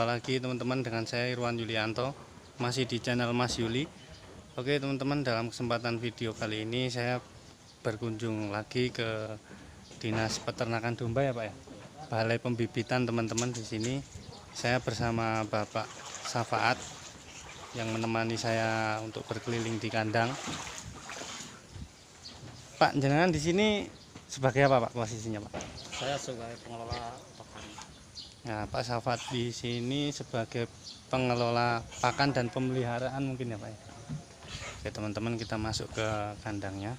Jumpa lagi teman-teman dengan saya Irwan Yulianto, masih di channel Mas Yuli. Oke teman-teman, dalam kesempatan video kali ini saya berkunjung lagi ke Dinas Peternakan Domba ya Pak ya, Balai Pembibitan teman-teman. Di sini saya bersama Bapak Safaat yang menemani saya untuk berkeliling di kandang. Pak, jenengan di sini sebagai apa Pak posisinya Pak? Saya sebagai pengelola pakan. Nah, Pak Safat di sini sebagai pengelola pakan dan pemeliharaan mungkin ya Pak ya. Oke teman-teman, kita masuk ke kandangnya.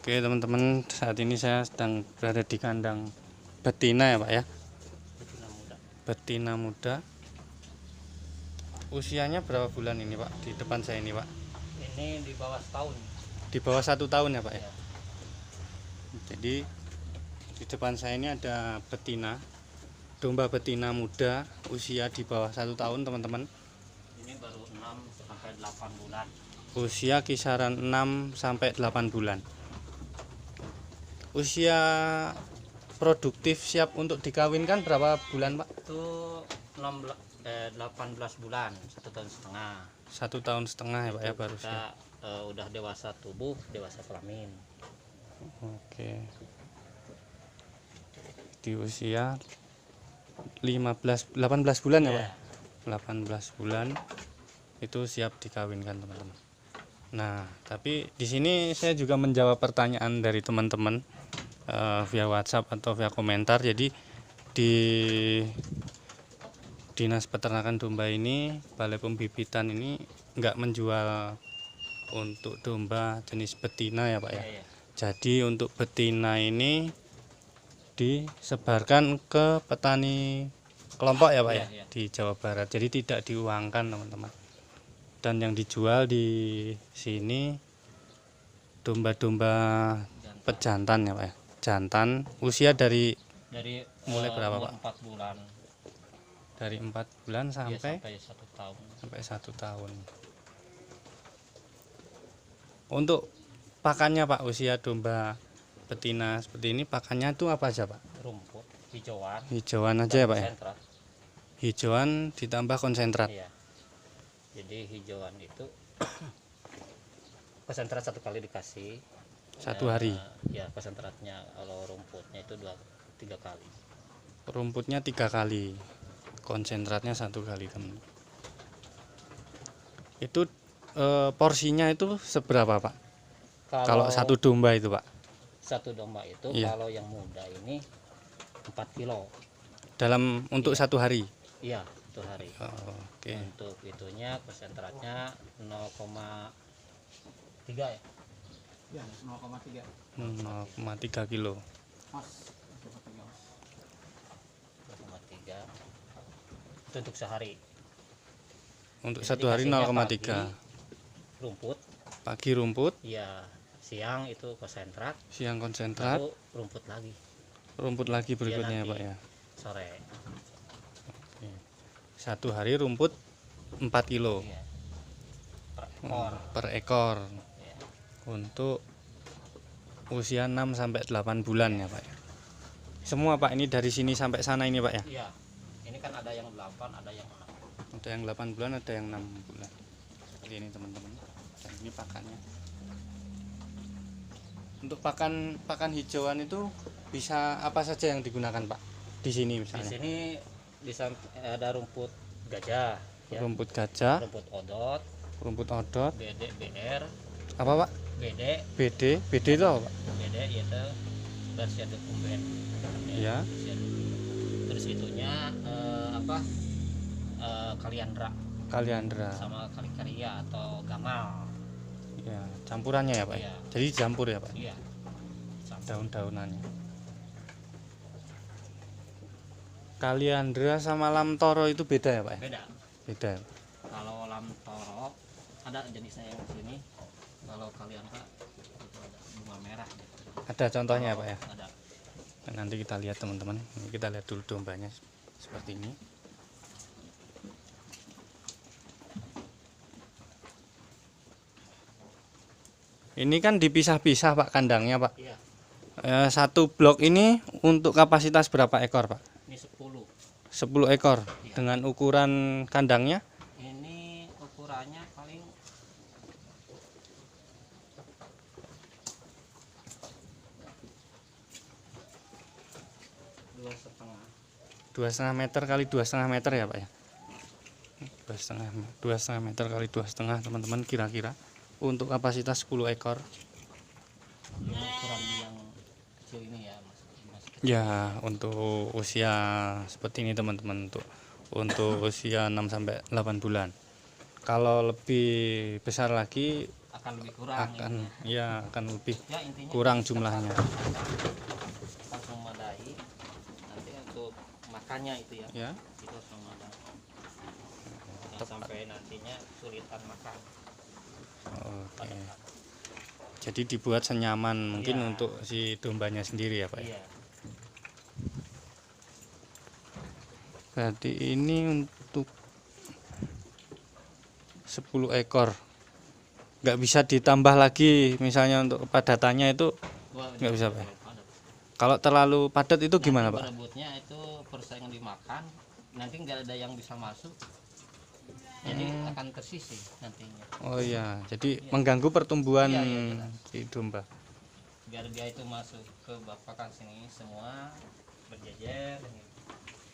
Oke teman-teman, saat ini saya sedang berada di kandang betina ya Pak ya. Betina muda. Betina muda. Usianya berapa bulan ini Pak? Di depan saya ini Pak. Ini di bawah setahun. Di bawah 1 tahun ya Pak ya. Ya. Jadi di depan saya ini ada betina, domba betina muda, usia di bawah 1 tahun teman-teman. Ini baru 6 sampai 8 bulan. Usia kisaran 6 sampai 8 bulan. Usia produktif siap untuk dikawinkan berapa bulan Pak? Itu 18 bulan, 1 tahun setengah. 1 tahun setengah ya Pak ya baru Kita siap. udah dewasa tubuh, dewasa kelamin. Oke. Di usia 18 bulan ya Pak? 18 bulan itu siap dikawinkan teman-teman. Nah, tapi di sini saya juga menjawab pertanyaan dari teman-teman via WhatsApp atau via komentar. Jadi di Dinas Peternakan Domba ini, Balai Pembibitan ini nggak menjual untuk domba jenis betina ya Pak ya. Iya. Jadi untuk betina ini disebarkan ke petani kelompok ya Pak ya, Iya. di Jawa Barat. Jadi tidak diuangkan teman-teman. Dan yang dijual di sini domba-domba pejantan ya Pak ya. Jantan usia dari mulai berapa umur Pak? 4 bulan. Dari 4 bulan Ya, sampai sampai 1 tahun. 1 tahun. Untuk pakannya Pak, usia domba betina seperti ini pakannya itu apa aja Pak? Rumput, hijauan. Hijauan aja ya Pak ya. Konsentrat. Hijauan ditambah konsentrat. Iya. Jadi hijauan itu konsentrat 1 kali dikasih 1 hari. Ya konsentratnya. Kalau rumputnya itu 3 kali. Rumputnya 3 kali, konsentratnya 1 kali teman. Itu porsinya itu seberapa Pak? Kalau 1 domba itu Pak? 1 domba itu Iya. kalau yang muda ini 4 kilo. Dalam untuk 1 hari? Iya, 1 hari. Oh, oke. Untuk itunya konsentratnya 0,3 ya. Ya, 0,3 0,3 kilo. mas. 0,3 itu untuk sehari. Untuk Jadi 1 hari dikasihnya 0,3. Rumput, Pagi rumput, ya siang itu konsentrat, siang konsentrat, lalu rumput lagi rumput lagi berikutnya ya nanti Pak ya. sore. 1 hari rumput 4 kilo Iya. Per ekor. per ekor. Ya. Untuk usia 6 sampai 8 bulan ya Pak ya. Semua Pak ini dari sini sampai sana ini Pak ya. Iya. Ini kan ada yang 8, ada yang 6. Ada yang 8 bulan, ada yang 6 bulan. Seperti ini teman-teman. Dan ini pakannya. Untuk pakan hijauan itu bisa apa saja yang digunakan Pak? Di sini Di misalnya. sini ada rumput gajah, ya. Rumput gajah, Rumput odot, rumput odot, BD, BR, apa Pak? BD, BD itu apa Pak? BD itu Bersiado Kumben. Ya. Terus itunya Kaliandra Kaliandra. sama Kalikaria atau Gamal. Ya, campurannya ya Pak. Iya. Jadi campur ya Pak. Iya. Daun-daunannya. Kaliandra sama Lamtoro itu beda ya Pak? Beda. Beda. Kalau Lamtoro ada jenisnya yang sini. Kalau Kaliandra itu ada bunga merah. Ada contohnya ya Pak ya? Ada. Nanti kita lihat teman-teman. Ini kita lihat dulu dombanya seperti ini. Ini kan dipisah-pisah Pak kandangnya Pak. Iya. 1 blok ini untuk kapasitas berapa ekor Pak? Ini 10. 10 ekor. Iya. Dengan ukuran kandangnya Ini ukurannya paling dua setengah. 2,5 meter kali 2,5 meter ya Pak ya. 2,5 meter kali 2,5 teman-teman, kira-kira untuk kapasitas 10 ekor. Ini ukuran yang kecil ini ya mas. Ya, untuk usia seperti ini teman-teman, untuk usia 6 sampai 8 bulan. Kalau lebih besar lagi Akan lebih kurang akan lebih ya, intinya kurang kita jumlahnya. langsung memadai. Nanti untuk makannya itu ya, Ya. itu harus memadai. Jangan sampai nantinya kesulitan makan. Oke. Jadi dibuat senyaman mungkin Iya. untuk si dombanya sendiri ya Pak ya. Iya. Berarti ini untuk 10 ekor. Nggak bisa ditambah lagi misalnya untuk kepadatannya itu Wah, nggak bisa Pak. terlalu padat. Kalau terlalu padat itu gimana Nanti Pak? berebutnya itu persaingan dimakan, nanti nggak ada yang bisa masuk, jadi akan tersisih nantinya. Oh iya, jadi mengganggu pertumbuhan Iya, iya, si domba. Biar dia itu masuk ke bapakan sini semua berjejer,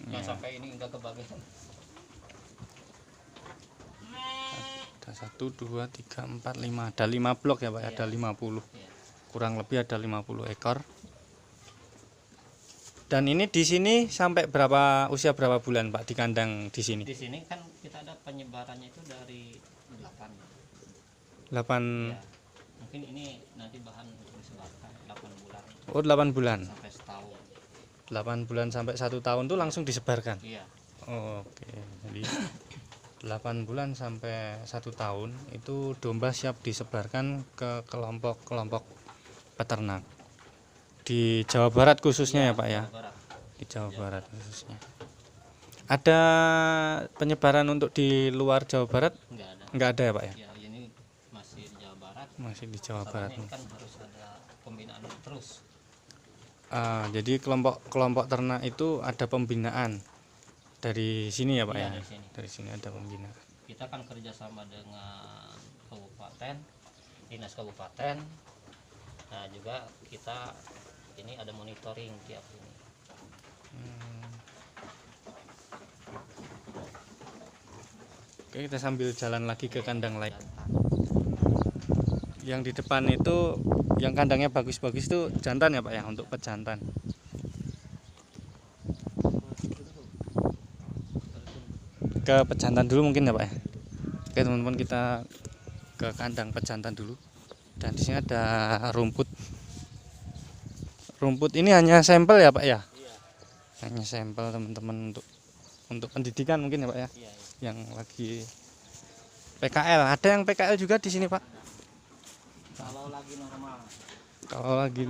nggak sampai ini nggak kebagian. Ada 1, 2, 3, 4, 5. Ada 5 blok ya Pak, Iya. ada 50. Iya. Kurang lebih ada 50 ekor. Dan ini di sini sampai usia berapa bulan Pak di kandang di sini? Di sini kan kita ada penyebarannya itu dari 8. 8. Ya. Mungkin ini nanti bahan untuk disebarkan 8 bulan Oh, 8 bulan. sampai setahun. 8 bulan sampai 1 tahun tuh langsung disebarkan. Iya. Oh, oke. Jadi 8 bulan sampai 1 tahun itu domba siap disebarkan ke kelompok-kelompok peternak. Di Jawa Barat khususnya ya Pak ya. Jawa Barat. Di Jawa Barat khususnya. Ada penyebaran untuk di luar Jawa Barat? Nggak ada. Enggak ada ya Pak ya? Ya, ini masih di Jawa Barat. Masih di Jawa Soalnya Barat. ini kan harus ada pembinaan terus. Jadi kelompok ternak itu ada pembinaan dari sini ya Pak Iya, ya? dari sini. Dari sini ada pembinaan. Kita kan kerjasama dengan kabupaten, dinas kabupaten. Nah juga kita ini ada monitoring tiap ini. Oke, kita sambil jalan lagi ke kandang lain. Yang di depan itu yang kandangnya bagus-bagus itu jantan ya Pak ya, untuk pejantan. Ke pejantan dulu mungkin ya Pak ya. Oke teman-teman, kita ke kandang pejantan dulu. Dan di sini ada rumput. Rumput ini hanya sampel ya Pak ya? Iya. Hanya sampel teman-teman untuk pendidikan mungkin ya Pak ya. Iya. Yang lagi PKL, ada yang PKL juga di sini Pak. Kalau lagi normal. Kalau lagi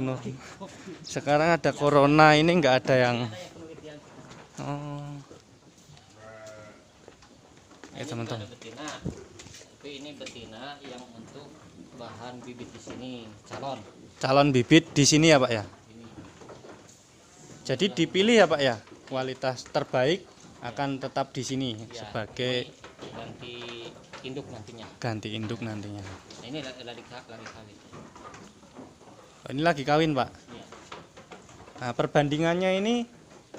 sekarang ada corona ini nggak ada yang. Ada yang penelitian. Oh. Ini Teman-teman. ada betina. Tapi ini betina yang untuk bahan bibit di sini, Calon bibit di sini ya Pak ya. ini. Jadi dipilih ya Pak ya, kualitas terbaik akan tetap di sini Ya, sebagai ini ganti induk nantinya. ganti induk nantinya. Nah, ini lagi kawin. Oh, ini lagi kawin Pak. Iya. Nah, perbandingannya ini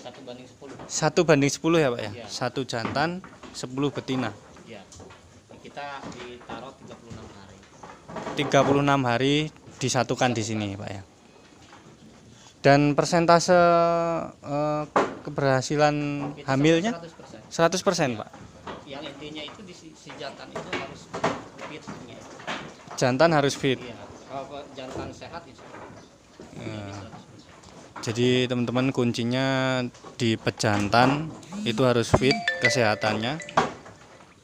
1:10. 1:10 ya Pak ya. Iya. 1 jantan, 10 betina. Ya. Kita ditaruh 36 hari. 36 hari disatukan di sini Pak ya. Dan persentase keberhasilan Itu hamilnya 100%. 100% Pak. Yang intinya itu si jantan itu harus fitnya. Jantan harus fit. Iya. Kalau jantan sehat itu. Jadi teman-teman, kuncinya di pejantan itu harus fit kesehatannya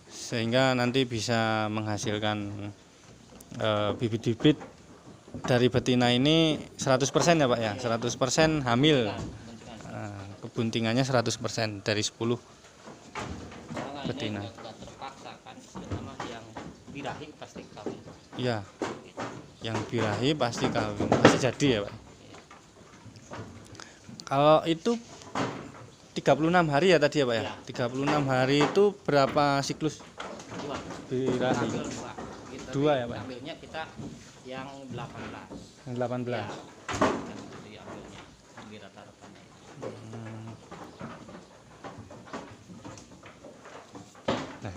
sehingga nanti bisa menghasilkan bibit-bibit dari betina ini 100% ya Pak ya, 100% hamil. Kebuntingannya 100% dari 10 betina. Nggak terpaksa kan, terutama yang birahi pasti kawin. Iya, yang birahi pasti kawin, pasti jadi ya Pak. Kalau itu 36 hari ya tadi ya Pak ya? Iya. 36 hari itu berapa siklus Dua. birahi? Ambil dua. Kita Dua ya, Pak? Ambilnya kita yang 18. Yang 18. Ya. Yang itu diambilnya di rata-ratanya. Nah,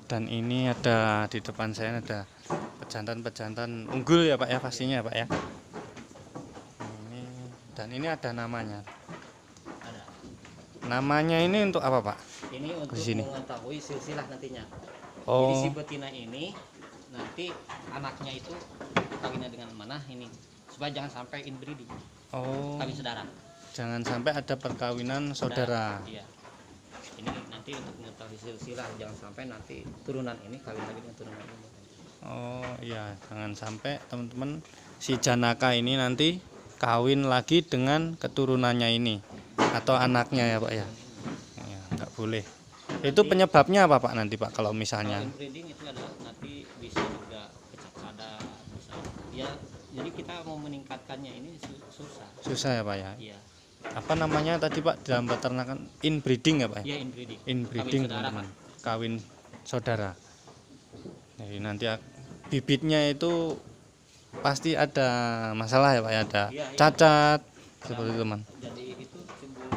dan ini ada di depan saya ada pejantan-pejantan unggul ya Pak ya pastinya ya Pak ya. Ini, dan ini ada namanya. Ada. Namanya ini untuk apa Pak? Ini untuk Di sini. mengetahui silsilah nantinya. Jadi Oh, si betina ini nanti anaknya itu kawinnya dengan mana ini supaya jangan sampai inbreeding, oh, kawin saudara. jangan sampai ada perkawinan saudara. Iya. Ini nanti untuk mengetahui silsilah jangan sampai nanti turunan ini kawin lagi dengan turunan ini. Oh iya, jangan sampai teman-teman si janaka ini nanti kawin lagi dengan keturunannya ini atau anaknya ya Pak ya. Ya, nggak boleh. Itu penyebabnya apa Pak nanti Pak kalau misalnya? Kalau inbreeding itu adalah nanti bisa juga pecah sadar, bisa. Ya, jadi kita mau meningkatkannya ini susah. Susah ya Pak ya. Iya. Apa namanya tadi Pak dalam peternakan inbreeding ya Pak ya? Iya, inbreeding. Inbreeding Kawin saudara, teman-teman. Kawin saudara. Jadi nanti bibitnya itu pasti ada masalah ya Pak ya, ada Iya, iya. cacat seperti itu teman. Jadi itu timbul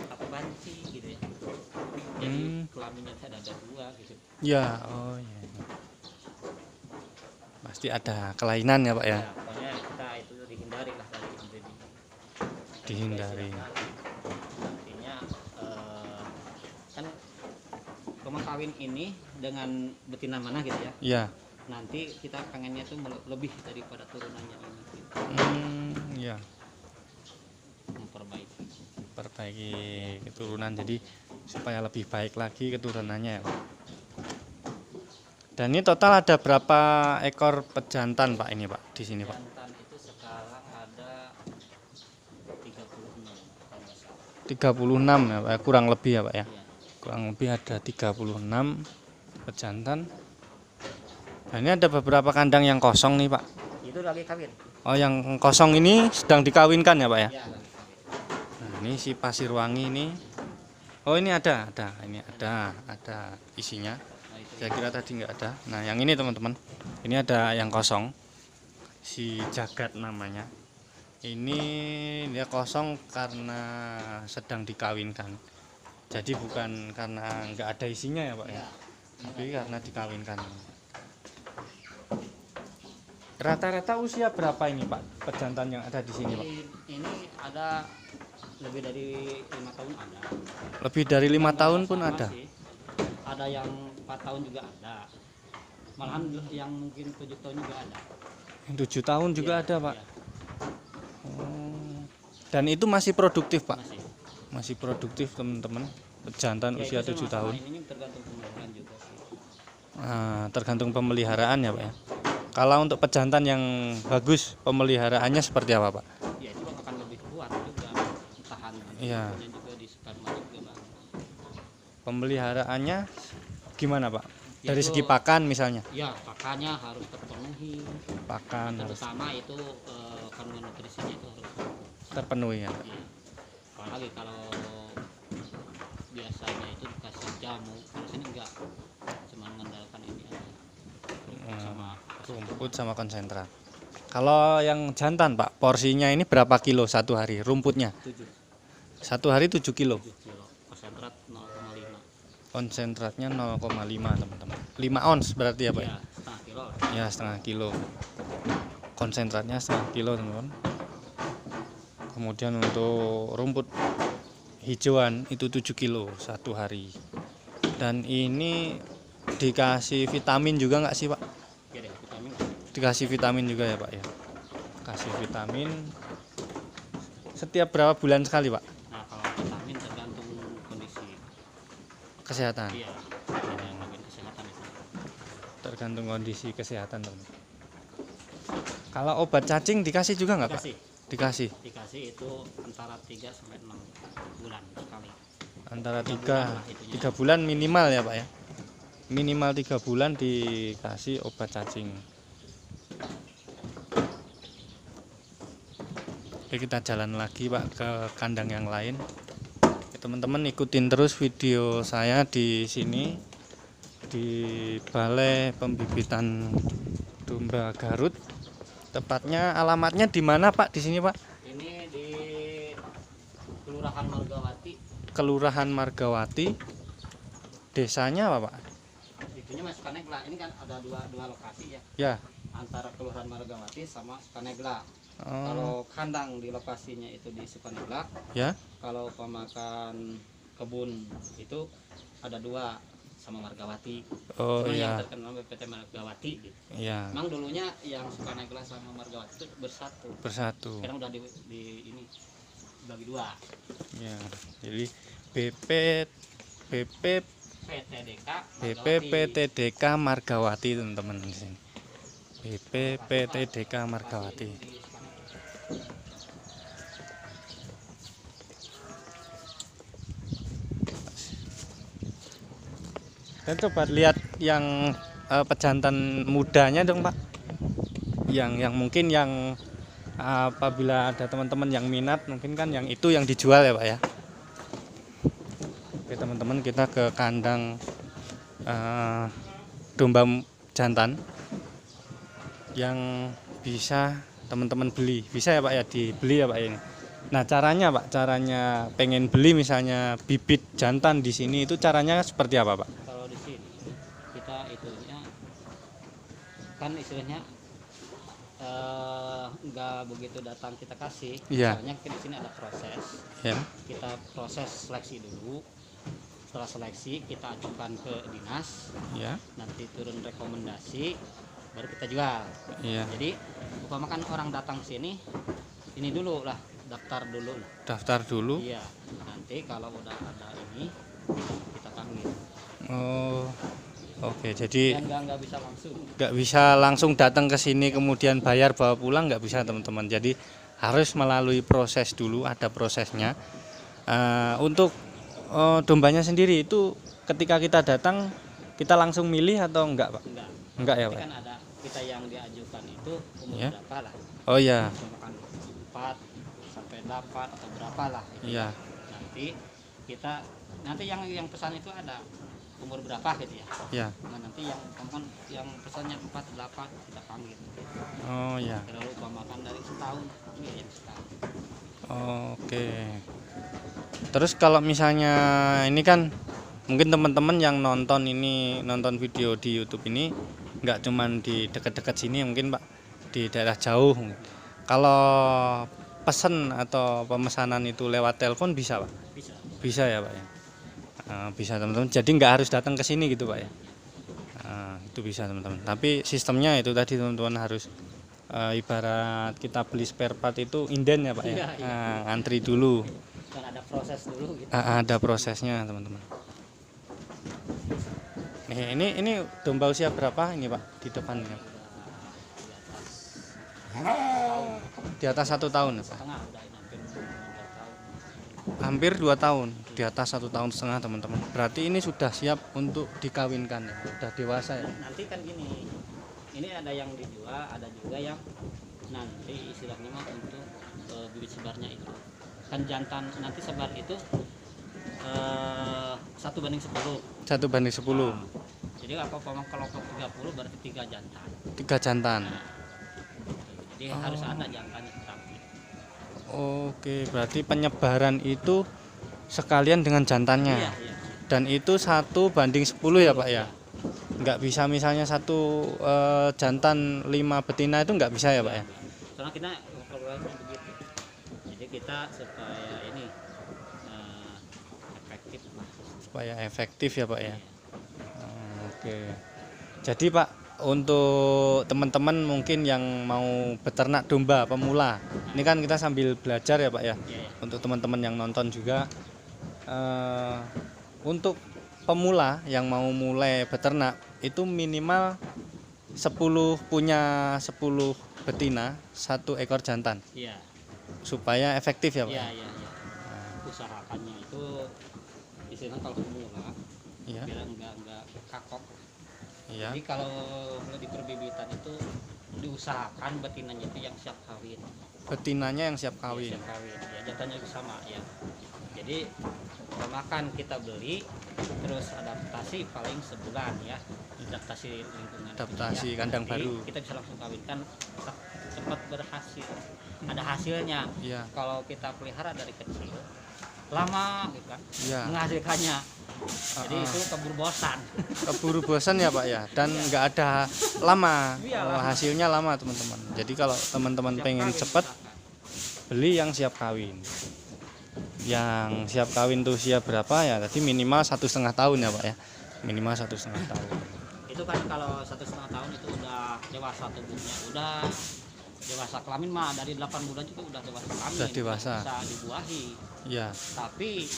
apa banci gitu ya. Jadi kelaminnya ada dua gitu. Ya, oh iya. Pasti ada kelainan ya Pak ya. Ya, pokoknya kita itu dihindari lah dari inbreeding. Dihindari. Artinya kan rumah kawin ini dengan betina mana gitu ya. Iya. Nanti kita pengennya tuh lebih daripada turunannya ini gitu. Iya. Memperbaiki. Perbaiki keturunan jadi supaya lebih baik lagi keturunannya ya Pak. Dan ini total ada berapa ekor pejantan Pak ini Pak di sini Pak? Jantan itu sekarang ada 36 kalau nggak salah. 36 ya Pak, kurang lebih ya Pak ya. Iya. Kurang lebih ada 36 pejantan. Nah, ini ada beberapa kandang yang kosong nih Pak. Itu lagi kawin. Oh, yang kosong ini sedang dikawinkan ya Pak ya? Ya, lagi kawin. Nah, ini si pasir wangi ini. Oh, ini ada. Ini ada isinya. Nah, itu Saya kira tadi nggak ada. Nah, yang ini teman-teman. Ini ada yang kosong. Si jagat namanya. Ini dia kosong karena sedang dikawinkan. Jadi bukan karena nggak ada isinya ya Pak ya. Tapi karena dikawinkan. Rata-rata usia berapa ini Pak pejantan yang ada di sini Pak? Ini ada lebih dari 5 tahun ada. Lebih dari 5 tahun pun Sama ada. sih. Ada yang 4 tahun juga ada. Malahan yang mungkin 7 tahun juga ada. Yang 7 tahun juga Iya, ada Pak. iya, Oh. Dan itu masih produktif Pak? masih. Masih produktif teman-teman. Pejantan Ya, usia itu 7 masalah tahun. ini tergantung pemeliharaan juga sih. Nah, tergantung pemeliharaan ya Pak ya. Kalau untuk pejantan yang bagus pemeliharaannya seperti apa Pak? Ya itu akan lebih kuat juga tahan. Iya. Dan juga di sperma juga bagus. Pemeliharaannya gimana Pak? Ya, Dari itu- segi pakan misalnya? Ya pakannya harus terpenuhi. Pakan harus Terutama itu kandungan nutrisinya itu harus terpenuhi ya. ya. Apalagi kalau biasanya itu dikasih jamu, kalau sini enggak, cuma mengandalkan ini aja. Sama Rumput sama konsentrat. Kalau yang jantan Pak, porsinya ini berapa kilo satu hari rumputnya? 7 Satu hari 7 kilo. kilo, konsentrat 0,5. Konsentratnya 0,5 teman-teman. 5 ons berarti ya Pak? Ya, setengah kilo. Ya setengah kilo. Konsentratnya setengah kilo teman-teman. Kemudian untuk rumput hijauan itu 7 kilo satu hari. Dan ini dikasih vitamin juga nggak sih Pak? Ya deh, vitamin. Dikasih vitamin juga ya Pak ya. Kasih vitamin setiap berapa bulan sekali Pak? Nah, kalau vitamin tergantung kondisi. Kesehatan. Iya, ini yang bagian kesehatan itu. Tergantung kondisi kesehatan teman. Kalau obat cacing dikasih juga nggak Pak? Dikasih, Dikasih. itu antara 3 sampai 6 bulan sekali. Antara 3 3 bulan lah itunya. 3 bulan minimal ya Pak ya. Minimal 3 bulan dikasih obat cacing. Oke, kita jalan lagi Pak ke kandang yang lain. teman-teman ikutin terus video saya di sini di Balai Pembibitan Domba Garut. Tepatnya alamatnya di mana Pak? Di sini Pak? Ini di Kelurahan Margawati. Kelurahan Margawati. Desanya apa Pak? Itunya Mas Sukanegla. Ini kan ada dua lokasi ya. Ya. Antara Kelurahan Margawati sama Sukanegla. Oh, Kalau kandang di lokasinya itu di Sukanegla. ya. Kalau pemakan kebun itu ada dua sama Margawati. Oh Cuma yang ya. terkenal BPT Margawati gitu. Ya. Memang dulunya yang Sukanegla sama Margawati itu bersatu. Bersatu. Sekarang udah di ini bagi dua. Ya. Jadi BP PTDK BPPTDK Margawati teman-teman di sini. BPPTDK Margawati. Dan coba lihat yang pejantan mudanya dong Pak. Yang mungkin yang apabila ada teman-teman yang minat mungkin kan yang itu yang dijual ya Pak ya. Oke teman-teman, kita ke kandang domba jantan yang bisa teman-teman beli. Bisa ya Pak ya, dibeli ya Pak ya ini. Nah caranya Pak, caranya pengen beli misalnya bibit jantan di sini itu caranya seperti apa Pak? Kalau di sini kita itunya kan istilahnya nggak begitu datang kita kasih. Iya. Soalnya di sini ada proses. Ya. Kita proses seleksi dulu. Setelah seleksi kita ajukan ke dinas. Ya. Nanti turun rekomendasi baru kita jual. Iya. Jadi umpamakan orang datang sini ini dulu lah, daftar dulu. Daftar dulu. Iya. Nanti kalau udah ada ini kita panggil. Oh. Oke, jadi Dan nggak bisa langsung. nggak bisa langsung datang ke sini kemudian bayar bawa pulang, nggak bisa teman-teman. Jadi harus melalui proses dulu, ada prosesnya. Untuk dombanya sendiri itu ketika kita datang kita langsung milih atau enggak Pak? Enggak ya Nanti Pak? kan ada kita yang diajukan itu umur Ya. berapa lah? Oh ya, Misalkan 4 sampai 8 atau berapa lah. Gitu. iya. Nanti yang pesan itu ada umur berapa gitu ya. Ya. Nah, nanti yang pesannya 4 8 kita panggil. Oh ya. Kalau umpamakan dari setahun ini yang setahun. Oke. Terus kalau misalnya ini kan mungkin teman-teman yang nonton video di YouTube ini nggak cuman di dekat-dekat sini mungkin Pak, di daerah jauh. Kalau pesen atau pemesanan itu lewat telepon bisa Pak? Bisa. Bisa ya Pak ya. Bisa teman-teman. Jadi nggak harus datang ke sini gitu Pak ya. Itu bisa teman-teman. Tapi sistemnya itu tadi teman-teman harus ibarat kita beli spare part itu inden ya Pak ya. Iya, iya. Antri dulu. Dan ada proses dulu gitu. Ada prosesnya teman-teman. Ini domba usia berapa ini Pak di depannya? Di atas 1 tahun ya Pak? Setengah udah ini Hampir hampir 2 tahun. 2 tahun, di atas 1,5 tahun teman-teman. Berarti ini sudah siap untuk dikawinkan ya, sudah dewasa ya. Nanti kan gini, ini ada yang dijual, ada juga yang nanti istilahnya mah untuk bibit sebarnya itu. Kan jantan nanti sebar itu 1:10. 1:10. Jadi apa kelompok 30 berarti 3 jantan. 3 jantan. Jadi harus ada jantannya tetap. Oke, berarti penyebaran itu sekalian dengan jantannya. Iya, iya. Dan itu 1:10 ya Pak ya. Nggak bisa misalnya satu jantan 5 betina itu nggak bisa ya Pak ya. Soalnya kita kalkulasinya begitu. Jadi kita supaya ini efektif lah. Supaya efektif ya Pak ya. Oke. Jadi Pak, untuk teman-teman mungkin yang mau beternak domba pemula, ini kan kita sambil belajar ya Pak ya. Iya. Untuk teman-teman yang nonton juga, untuk pemula yang mau mulai beternak itu minimal 10 betina, 1 ekor jantan, Iya. supaya efektif ya Pak. Iya, iya, iya. Usahakannya itu istilahnya kalau pemula Iya. biar enggak kakok. Iya. Jadi kalau di perbibitan itu diusahakan betinanya itu yang siap kawin. Betinanya yang siap Iya, kawin. siap kawin. Ya, jantannya itu sama ya. Jadi makan kita beli, terus adaptasi paling sebulan ya, adaptasi lingkungan, Adaptasi ya. kandang Jadi baru. kita bisa langsung kawinkan cepat berhasil, ada hasilnya. Iya. Kalau kita pelihara dari kecil lama gitu kan Iya. menghasilkannya, jadi itu keburu bosan. Keburu bosan ya Pak ya, dan nggak ada lama. Iya, Oh, lama. hasilnya lama teman-teman. Jadi kalau teman-teman Siap pengen kawin cepat, misalkan. beli yang siap kawin. Yang siap kawin tuh usia berapa ya? Tadi minimal 1,5 tahun ya Pak ya, minimal 1,5 tahun. Itu kan kalau 1,5 tahun itu udah dewasa tubuhnya, udah dewasa kelamin mah dari 8 bulan juga udah dewasa kelamin, Udah dewasa. bisa dibuahi, Ya, tapi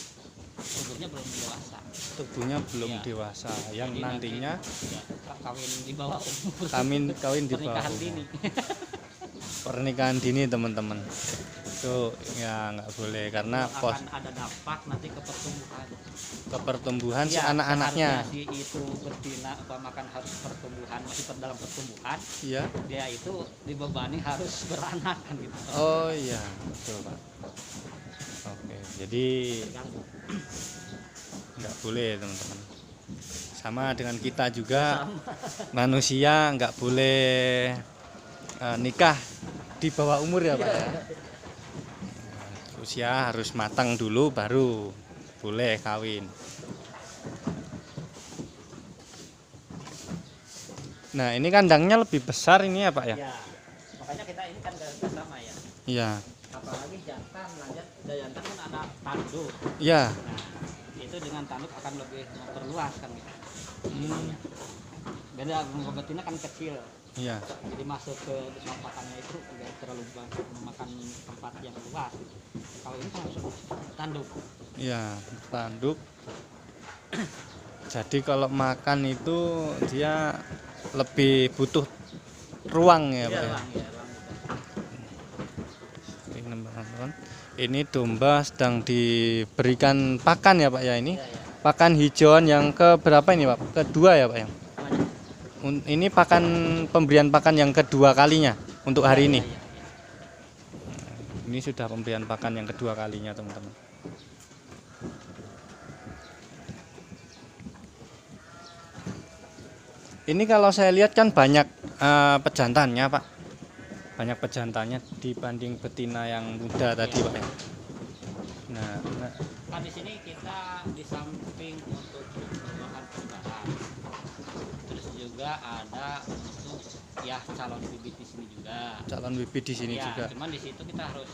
tubuhnya belum dewasa. tubuhnya belum Iya. dewasa. Yang Jadi nantinya nanti, ya, kawin di bawah umur, kawin di bawah pernikahan umur. dini. Pernikahan dini teman-teman. Itu ya nggak boleh karena Akan pos ada dampak nanti ke pertumbuhan. ke pertumbuhan si Iya, anak-anaknya. seharusnya si itu betina makan harus pertumbuhan, masih dalam pertumbuhan, Iya. dia itu dibebani harus beranak kan gitu. Oh iya, betul Pak. Oke, jadi Terganggu. nggak boleh teman-teman. Sama dengan kita juga, manusia nggak boleh nikah di bawah umur ya Pak ya. Usia harus matang dulu baru boleh kawin. Nah ini kandangnya lebih besar ini ya Pak ya? Ya, makanya kita ini kan gak sama ya. Iya. Apalagi jantan, jantan kan ada tanduk. Iya. Nah, itu dengan tanduk akan lebih memperluas kan gitu. Hmm, Beda dengan betina kan kecil. iya. Jadi masuk ke pakannya itu tidak terlalu memakan tempat yang luas. Kalau ini kan harus tanduk. Iya, tanduk. Jadi kalau makan itu dia lebih butuh ruang ya Pak ya. Ruang, ya, ruang bukan. Ini teman-teman. Ini domba sedang diberikan pakan ya Pak ya ini. Iya, iya. Pakan hijauan yang ke berapa ini Pak? Kedua ya Pak ya. Namanya? Ini pakan pemberian pakan yang kedua kalinya untuk hari ini. Iya, iya, iya. Ini sudah pemberian pakan yang kedua kalinya teman-teman. Ini kalau saya lihat kan banyak pejantannya Pak. Banyak pejantannya dibanding betina yang muda tadi Pak. Nah, Kan di sini kita di samping untuk bahan perbahan, terus juga ada untuk ya calon bibit di sini juga. calon bibit di sini Ya, juga. cuman di situ kita harus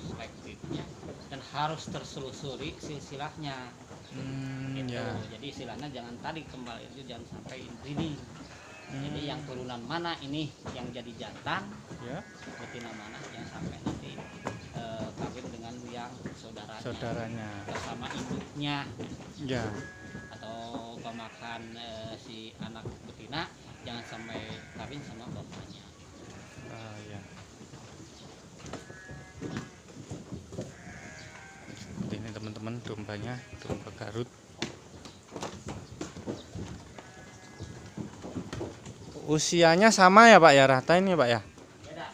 selektifnya dan harus terselusuri silsilahnya. Gitu. Ya. Jadi istilahnya jangan tadi kembali itu jangan sampai breeding. Jadi yang turunan mana ini yang jadi jantan, Ya. betina mana yang sampai nanti kawin dengan yang Saudaranya. bersama induknya, Ya. atau pemakan si anak betina jangan sampai kawin sama bapaknya. Ya. Seperti ini teman-teman dombanya, domba Garut. Usianya sama ya Pak ya, rata ini Pak ya? Beda.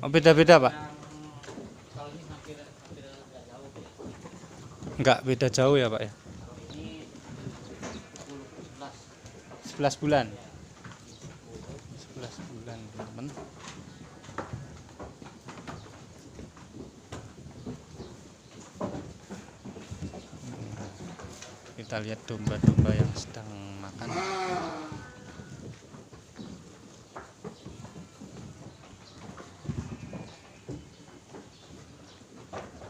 Oh, beda-beda Pak? Kalau ini hampir nggak jauh ya. Enggak beda jauh ya Pak ya? Kalau ini 10 11. 11 bulan. 11 bulan teman-teman. Kita lihat domba-domba yang sedang makan.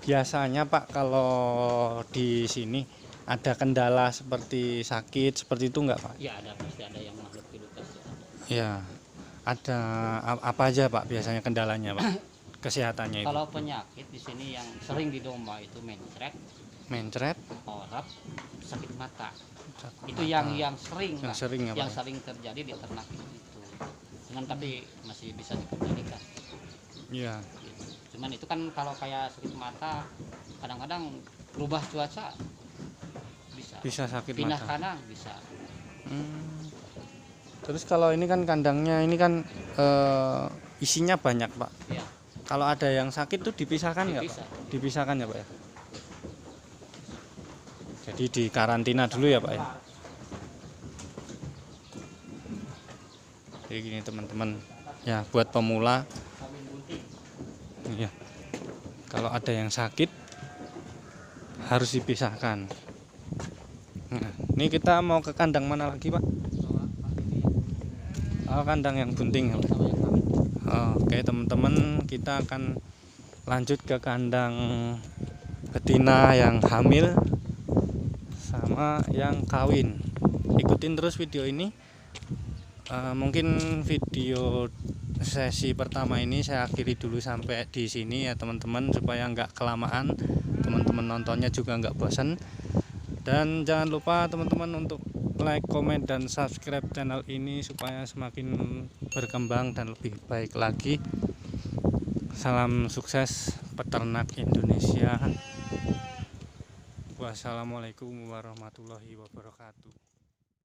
Biasanya Pak kalau di sini ada kendala seperti sakit seperti itu enggak Pak? Ya ada, pasti ada yang makhluk hidup pasti ada. Ya, ada apa aja Pak biasanya kendalanya Pak? Kesehatannya itu? Kalau penyakit di sini yang sering di domba itu mencret, Mencret, orap, sakit mata. sakit Itu mata. yang sering Yang lah, sering ya, yang Pak? sering terjadi di ternak itu. Cuman tapi masih bisa dikendalikan. Iya, Gitu. Cuman itu kan kalau kayak sakit mata kadang-kadang berubah cuaca bisa. bisa sakit Pindah mata. kandang bisa. Hmm. Terus kalau ini kan kandangnya ini kan isinya banyak Pak. Ya, Kalau ada yang sakit tuh dipisahkan nggak Pak? bisa. Dipisahkan ya Pak ya? Jadi di karantina dulu ya Pak ya. Jadi gini teman-teman, ya buat pemula, ya kalau ada yang sakit harus dipisahkan. Nah, ini kita mau ke kandang mana lagi Pak? Oh, kandang yang bunting. Oke teman-teman, kita akan lanjut ke kandang betina yang hamil sama yang kawin. Ikutin terus video ini. Mungkin video sesi pertama ini saya akhiri dulu sampai di sini ya teman-teman, supaya nggak kelamaan, teman-teman nontonnya juga nggak bosan. Dan jangan lupa teman-teman untuk like, komen, dan subscribe channel ini supaya semakin berkembang dan lebih baik lagi. Salam sukses peternak Indonesia. Wassalamualaikum warahmatullahi wabarakatuh.